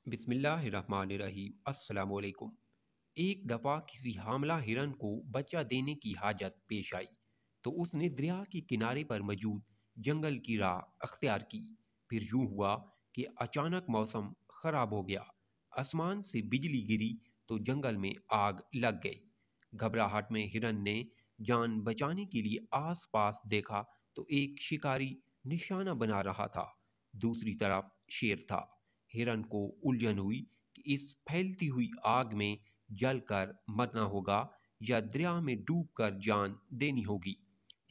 बिस्मिल्लाहिर्रहमानिर्रहीम। अस्सलाम वालेकुम। एक दफ़ा किसी हामला हिरन को बच्चा देने की हाजत पेश आई तो उसने दरिया के किनारे पर मौजूद जंगल की राह अख्तियार की। फिर यूं हुआ कि अचानक मौसम खराब हो गया। आसमान से बिजली गिरी तो जंगल में आग लग गई। घबराहट में हिरन ने जान बचाने के लिए आसपास देखा तो एक शिकारी निशाना बना रहा था। दूसरी तरफ शेर था। हिरन को उलझन हुई कि इस फैलती हुई आग में जलकर मरना होगा या दरिया में डूबकर जान देनी होगी।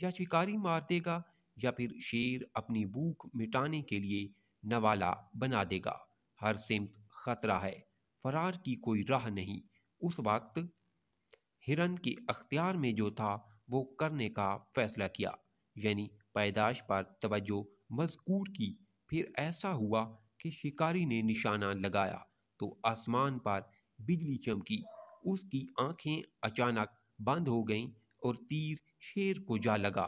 या शिकारी मार देगा या फिर शेर अपनी भूख मिटाने के लिए नवाला बना देगा। हर सिमत खतरा है, फरार की कोई राह नहीं। उस वक्त हिरन के अख्तियार में जो था वो करने का फैसला किया, यानी पैदाश पर तवज्जो मज़कूर की। फिर ऐसा हुआ कि शिकारी ने निशाना लगाया तो आसमान पर बिजली चमकी। उसकी आंखें अचानक बंद हो गईं और तीर शेर को जा लगा।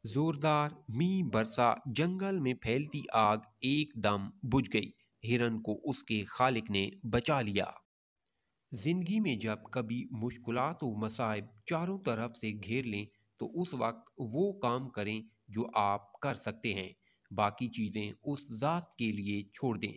जोरदार मींह बरसा, जंगल में फैलती आग एकदम बुझ गई। हिरन को उसके खालिक ने बचा लिया। जिंदगी में जब कभी मुश्किलात व मसाइब चारों तरफ से घेर लें तो उस वक्त वो काम करें जो आप कर सकते हैं। बाकी चीज़ें उस ज़ात के लिए छोड़ दें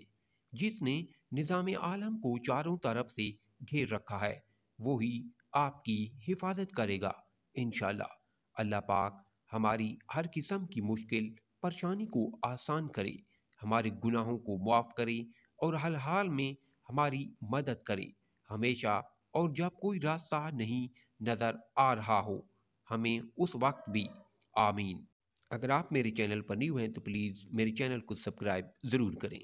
जिसने निज़ाम आलम को चारों तरफ से घेर रखा है। वो ही आपकी हिफाजत करेगा इंशाल्लाह। अल्लाह पाक हमारी हर किस्म की मुश्किल परेशानी को आसान करे, हमारे गुनाहों को माफ़ करे और हर हाल में हमारी मदद करे हमेशा। और जब कोई रास्ता नहीं नज़र आ रहा हो हमें उस वक्त भी। आमीन। अगर आप मेरे चैनल पर न्यू हैं तो प्लीज़ मेरे चैनल को सब्सक्राइब ज़रूर करें।